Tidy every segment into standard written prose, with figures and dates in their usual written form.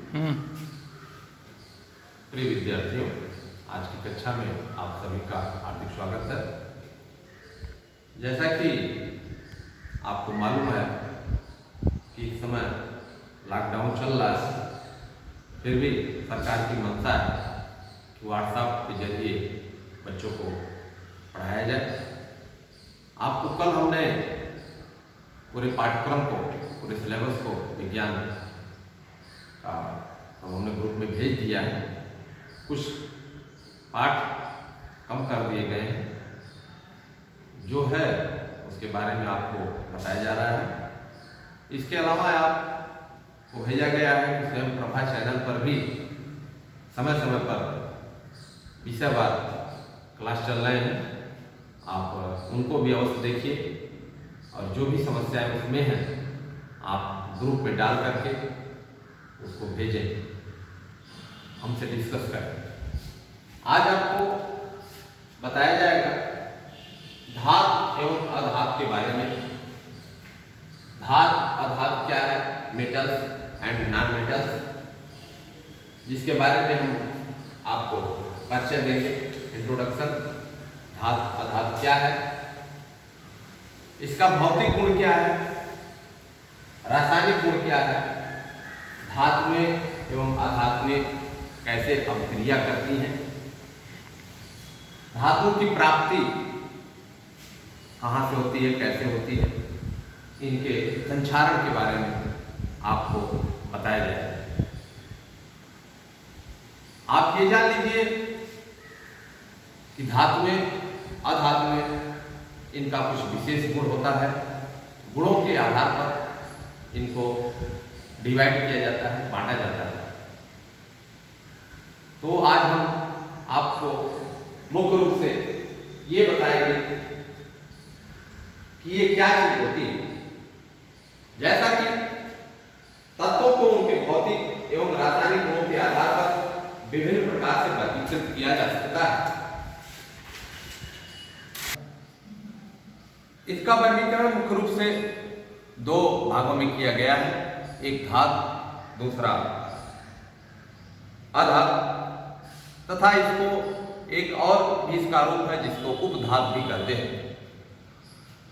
प्रिय विद्यार्थियों, आज की कक्षा में आप सभी का हार्दिक स्वागत है। जैसा कि आपको मालूम है कि इस समय लॉकडाउन चल रहा है, फिर भी सरकार की मंशा है कि व्हाट्सएप के जरिए बच्चों को पढ़ाया जाए। आपको कल हमने पूरे पाठ्यक्रम को, पूरे सिलेबस को विज्ञान का हमने ग्रुप में भेज दिया है। कुछ पाठ कम कर दिए गए हैं, जो है उसके बारे में आपको बताया जा रहा है। इसके अलावा आपको भेजा गया है कि स्वयं प्रभा चैनल पर भी समय समय पर विषयवार क्लास चल रहे हैं, आप उनको भी अवश्य देखिए और जो भी समस्याएं उसमें हैं आप ग्रुप में डाल करके उसको भेजें, हमसे डिस्कस करें। आज आपको बताया जाएगा धातु एवं अधातु के बारे में। धातु अधातु क्या है, मेटल्स एंड नॉन मेटल्स, जिसके बारे में हम आपको परिचय देंगे, इंट्रोडक्शन। धातु अधातु क्या है, इसका भौतिक गुण क्या है, रासायनिक गुण क्या है, धातु में एवं अधातु में कैसे अभिक्रिया करती हैं, धातु की प्राप्ति कहाँ से होती है, कैसे होती है, इनके संचारण के बारे में आपको बताया जाएगा। आप ये जान लीजिए कि धातु में अधातु में इनका कुछ विशेष गुण होता है। गुणों के आधार पर इनको डिवाइड किया जाता है, बांटा जाता है। तो आज हम आपको मुख्य रूप से ये बताएंगे कि ये क्या चीज होती है। जैसा कि तत्वों को उनके भौतिक एवं रासायनिक गुणों के आधार पर विभिन्न प्रकार से वर्गीकृत किया जा सकता है। इसका वर्गीकरण मुख्य रूप से दो भागों में किया गया है, एक धातु, दूसरा अधातु, तथा इसको एक और भी इसका रूप है जिसको उपधातु भी कहते हैं।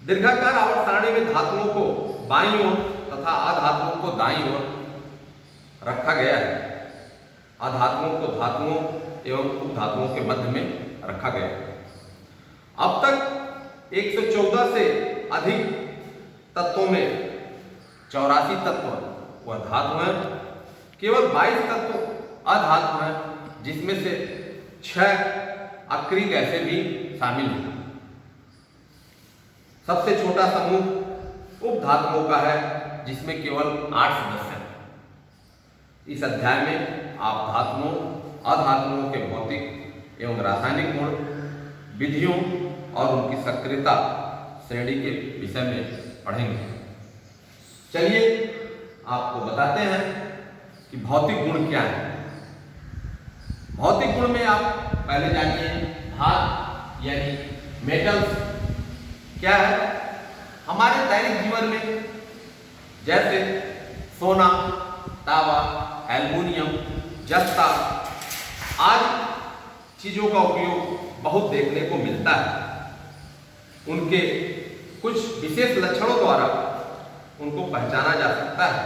दीर्घाकार आवर्त सारणी में धातुओं को बाईं ओर तथा अधातुओं को दाईं ओर रखा गया है। अधातुओं को धातुओं एवं उपधातुओं के मध्य में रखा गया है। अब तक 114 से अधिक तत्वों में 84 तत्व वह धातु हैं, केवल 22 तत्व अधातु हैं, जिसमें से 6 अक्रिय गैसें भी शामिल हैं। सबसे छोटा समूह उपधातुओं का है, जिसमें केवल 8 सदस्य हैं। इस अध्याय में आप धातुओं, अधातुओं के भौतिक एवं रासायनिक गुण, विधियों और उनकी सक्रियता श्रेणी के विषय में पढ़ेंगे। चलिए आपको बताते हैं कि भौतिक गुण क्या है। भौतिक गुण में आप पहले जानिए धातु यानी मेटल्स क्या है। हमारे दैनिक जीवन में जैसे सोना, तांबा, एल्युमिनियम, जस्ता आदि चीजों का उपयोग बहुत देखने को मिलता है। उनके कुछ विशेष लक्षणों द्वारा उनको पहचाना जा सकता है।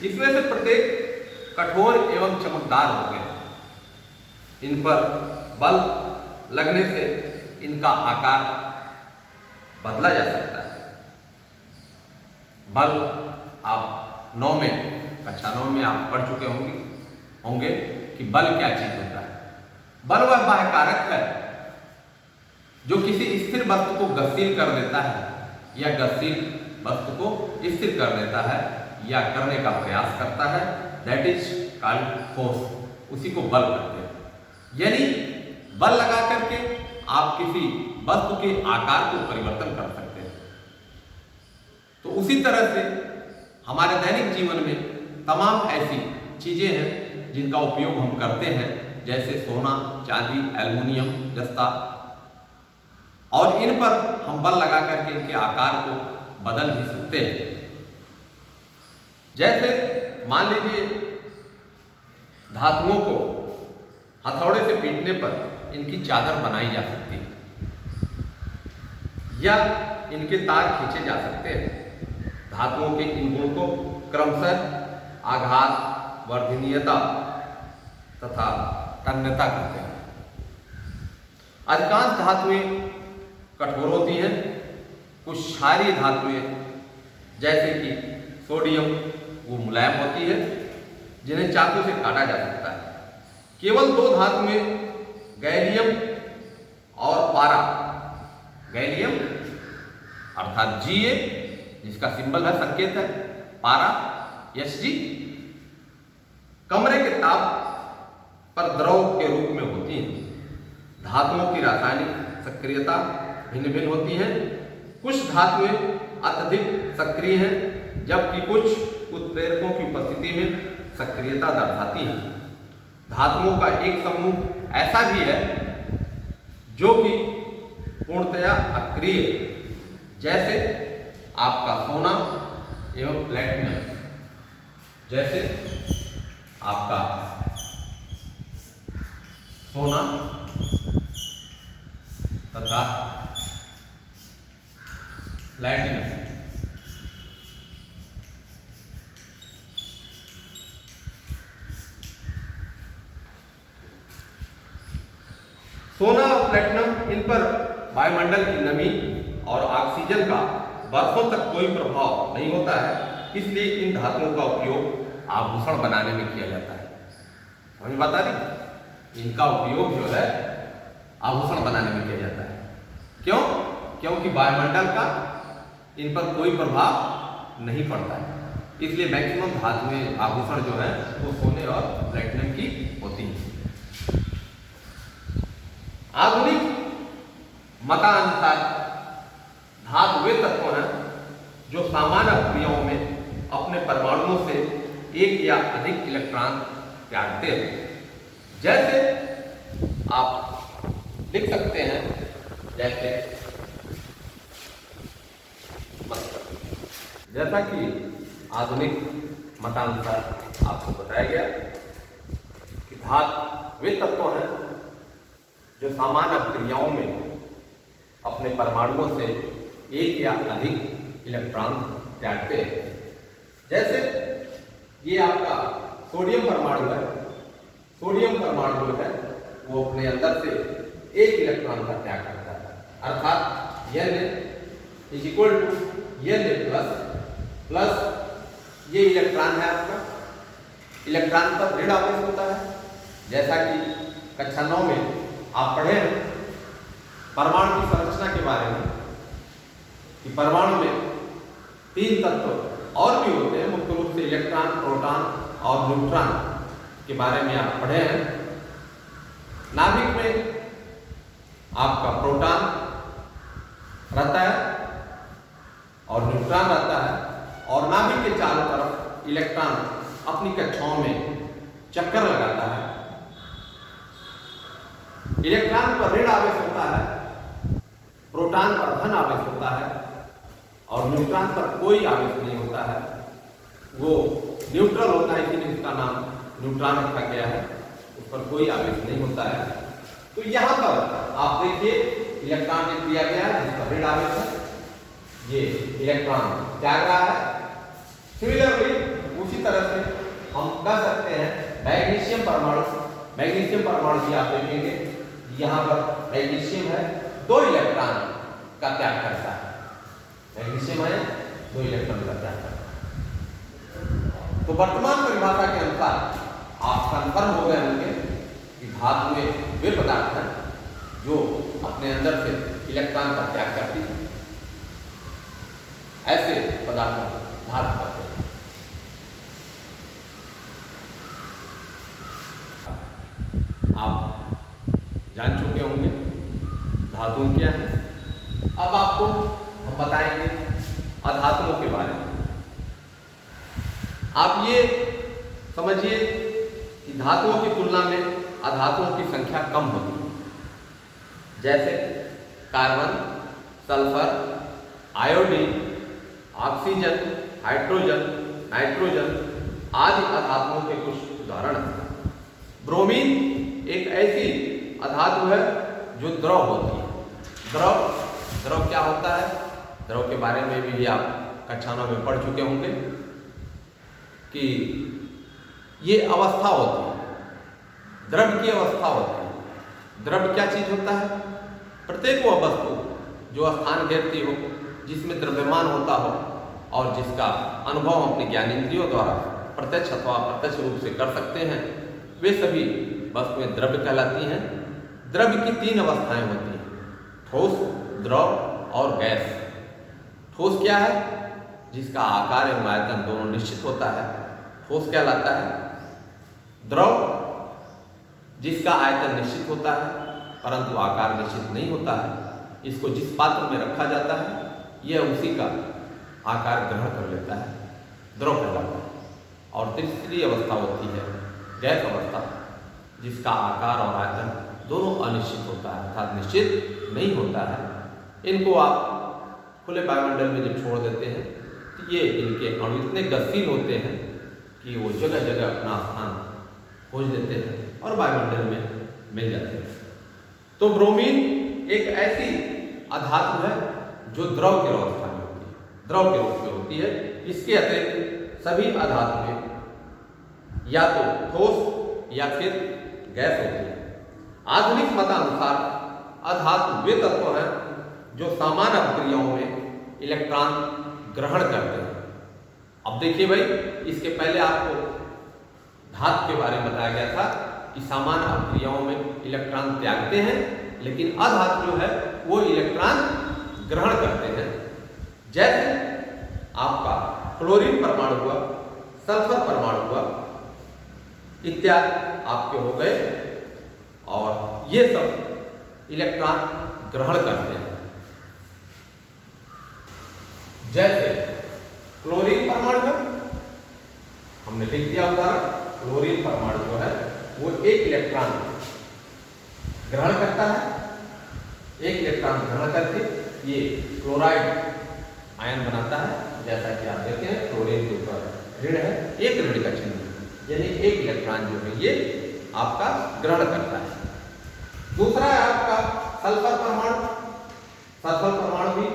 इसमें से प्रत्येक कठोर एवं चमकदार होते हैं। इन पर बल लगने से इनका आकार बदला जा सकता है। बल आप 9 में, कक्षा 9 में आप पढ़ चुके होंगे कि बल क्या चीज होता है। बल वह बाह्य कारक है जो किसी स्थिर वस्तु को गतिशील कर देता है या गतिशील वस्तु को स्थिर कर देता है या करने का प्रयास करता है। That is called force. उसी को बल कहते हैं। यानी बल लगा करके आप किसी वस्तु के आकार को परिवर्तन कर सकते हैं। तो उसी तरह से हमारे दैनिक जीवन में तमाम ऐसी चीजें हैं जिनका उपयोग हम करते हैं, जैसे सोना, चांदी, एल्युमिनियम, जस्ता, और इन पर हम बल लगा करके इनके आकार को बदल भी सकते हैं। जैसे मान लीजिए धातुओं को हथौड़े से पीटने पर इनकी चादर बनाई जा सकती है या इनके तार खींचे जा सकते हैं। धातुओं के इन गुण को क्रमशः आघात, वर्धनीयता तथा तन्यता कहते हैं। अधिकांश धातुएं कठोर होती हैं। कुछ क्षारीय धातुएं जैसे कि सोडियम वो मुलायम होती है, जिन्हें चाकू से काटा जा सकता है। केवल दो धातुएं गैलियम और पारा, गैलियम अर्थात Ga जिसका सिंबल है, संकेत है पारा Sg, कमरे के ताप पर द्रव के रूप में होती हैं। धातुओं की रासायनिक सक्रियता भिन्न भिन्न होती है। कुछ धातुएं अत्यधिक सक्रिय हैं, जबकि कुछ उत्प्रेरकों की उपस्थिति में सक्रियता दर्शाती हैं। धातुओं का एक समूह ऐसा भी है जो कि पूर्णतया अक्रिय, जैसे आपका सोना एवं प्लेटिनम, जैसे आपका सोना तथा प्लेटिनम। सोना और प्लेटिनम, इन पर वायुमंडल की नमी और ऑक्सीजन का वर्षों तक कोई प्रभाव नहीं होता है, इसलिए इन धातुओं का उपयोग आभूषण बनाने में किया जाता है। समझ बता रही, इनका उपयोग जो है आभूषण बनाने में किया जाता है। क्यों? क्योंकि वायुमंडल का इन पर कोई प्रभाव नहीं पड़ता है, इसलिए मैक्सिमम धातुएं आभूषण जो है वो सोने और प्लेटिनम की होती है। आधुनिक मतानुसार धातु वे तत्व हैं जो सामान्य क्रियाओं में अपने परमाणुओं से एक या अधिक इलेक्ट्रॉन त्यागते हैं। जैसे आप लिख सकते हैं, जैसे जैसा कि आधुनिक मतानुसार आपको बताया गया कि धातु वे तत्व हैं जो सामान्य क्रियाओं में अपने परमाणुओं से एक या अधिक इलेक्ट्रॉन त्यागते हैं। जैसे ये आपका सोडियम परमाणु है, सोडियम परमाणु जो है वो अपने अंदर से एक इलेक्ट्रॉन का त्याग करता है, अर्थात N is equal to Na plus ये इलेक्ट्रॉन है आपका, इलेक्ट्रॉन पर ऋण आवेश होता है। जैसा कि कक्षा 9 में आप पढ़े हैं परमाणु की संरचना के बारे में कि परमाणु में 3 तत्व और भी होते हैं, मुख्य रूप से इलेक्ट्रॉन, प्रोटॉन और न्यूट्रॉन के बारे में आप पढ़े हैं। नाभिक में आपका प्रोटॉन रहता है और न्यूट्रॉन रहता है, और नाभिक के चारों तरफ इलेक्ट्रॉन अपनी कक्षाओं में चक्कर लगाता है। इलेक्ट्रॉन पर ऋण आवेश होता है, प्रोटॉन पर धन आवेश होता है, और न्यूट्रॉन पर कोई आवेश नहीं होता है, वो न्यूट्रल होता है, इसलिए इसका नाम न्यूट्रॉन रखा गया है, उस पर कोई आवेश नहीं होता है। तो यहाँ पर आप देखिए इलेक्ट्रॉन ने दिया गया है जिस पर ऋण आवेश है, ये इलेक्ट्रॉन त्याग रहा है। सिमिलरली उसी तरह से हम कह सकते हैं मैग्नीशियम परमाणु, मैग्नीशियम परमाणु भी आप देखेंगे यहाँ पर मैग्नीशियम है, 2 इलेक्ट्रॉन का त्याग करता है। मैग्नीशियम है 2 इलेक्ट्रॉन का त्याग करता है। तो वर्तमान परिभाषा के अनुसार आप कन्फर्म हो गए होंगे कि धातुएं वे पदार्थ हैं जो अपने अंदर से इलेक्ट्रॉन का त्याग करती है। ऐसे पदार्थों को धातु कहते हैं। आप जान चुके होंगे धातुओं क्या है। अब आपको हम बताएंगे अधातुओं के बारे में। आप ये समझिए कि धातुओं की तुलना में अधातुओं की संख्या कम होती है। जैसे carbon, sulphur, iodine, oxygen, hydrogen, nitrogen आदि अधातुओं के कुछ उदाहरण हैं। ब्रोमीन एक ऐसी अधातु है जो द्रव होती है। द्रव क्या होता है? द्रव के बारे में भी आप कक्षा 9 में पढ़ चुके होंगे कि ये अवस्था होती है, द्रव की अवस्था होती है। द्रव क्या चीज होता है? प्रत्येक वो वस्तु जो स्थान घेरती हो, जिसमें द्रव्यमान होता हो और जिसका अनुभव हम अपने ज्ञानेंद्रियों द्वारा प्रत्यक्ष अथवा अप्रत्यक्ष रूप से कर सकते हैं, वे सभी वस्तुएं द्रव्य कहलाती हैं। द्रव्य की 3 अवस्थाएं होती हैं, ठोस, द्रव और गैस। ठोस क्या है? जिसका आकार एवं आयतन दोनों निश्चित होता है, ठोस कहलाता है। द्रव जिसका आयतन निश्चित होता है परंतु आकार निश्चित नहीं होता है, इसको जिस पात्र में रखा जाता है यह उसी का आकार ग्रहण कर लेता है, द्रव कहलाता है। और तीसरी अवस्था होती है गैस अवस्था, जिसका आकार और आयतन दोनों अनिश्चित होता है अर्थात निश्चित नहीं होता है। इनको आप खुले वायुमंडल में जब छोड़ देते हैं तो ये इनके अणु इतने गतिशील होते हैं कि वो जगह जगह अपना स्थान खोज लेते हैं और वायुमंडल में मिल जाते हैं। तो ब्रोमीन एक ऐसी अधातु है जो द्रव के अवस्था में होती है, द्रव के रूप में होती है। इसके अतिरिक्त सभी अधातुएं या तो ठोस या फिर गैस होती है। आधुनिक मतानुसार अधातु वे तत्व हैं जो सामान्य अपक्रियाओं में इलेक्ट्रॉन ग्रहण करते हैं। अब देखिए भाई, इसके पहले आपको धातु के बारे में बताया गया था कि सामान्य अपक्रियाओं में इलेक्ट्रॉन त्यागते हैं, लेकिन अधातु जो है वो इलेक्ट्रॉन ग्रहण करते हैं। जैसे आपका क्लोरीन परमाणु हुआ, सल्फर परमाणु हुआ इत्यादि आपके हो गए, और ये सब इलेक्ट्रॉन ग्रहण करते हैं। जैसे क्लोरीन परमाणु है, हमने लिख दिया उदाहरण, क्लोरीन परमाणु जो है वो एक इलेक्ट्रॉन ग्रहण करता है, एक इलेक्ट्रॉन ग्रहण करके ये क्लोराइड आयन बनाता है। जैसा कि आप देखें क्लोरीन के ऊपर ऋण है, एक ऋण का चिन्ह, यानी एक इलेक्ट्रॉन जो है ये आपका ग्रहण करता है। दूसरा है आपका सल्फर परमाणु। सल्फर परमाणु भी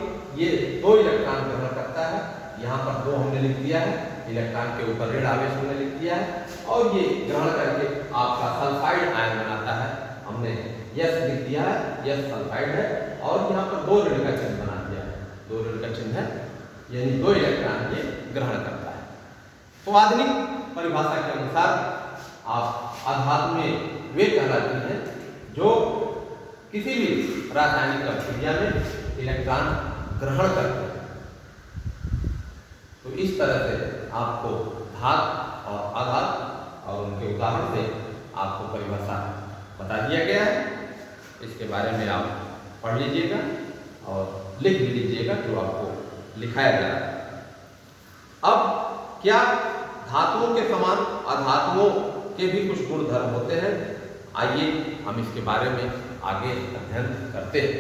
ये 2 इलेक्ट्रॉन ग्रहण करता है। यहाँ पर 2 हमने लिख दिया है, इलेक्ट्रॉन के ऊपर ऋण आवेश हमने लिख दिया है, और ये ग्रहण करके आपका सल्फाइड आयन बनाता है। हमने यस लिख दिया है, यस सल्फाइड है, और यहाँ पर 2 ऋण का चिन्ह बना दिया है, 2 ऋण का चिन्ह है, यानी 2 इलेक्ट्रॉन ये ग्रहण करता है। तो आधुनिक परिभाषा के अनुसार आप अधातु में वे कहलाती हैं जो किसी भी रासायनिक अभिक्रिया में इलेक्ट्रॉन ग्रहण करते हैं। तो इस तरह से आपको धातु और अधातु और उनके उदाहरण से आपको परिभाषा बता दिया गया है। इसके बारे में आप पढ़ लीजिएगा और लिख भी लीजिएगा जो आपको लिखाया जा रहा है। अब क्या धातुओं के समान अधातुओं के भी कुछ गुण धर्म होते हैं? आइए हम इसके बारे में आगे अध्ययन करते हैं।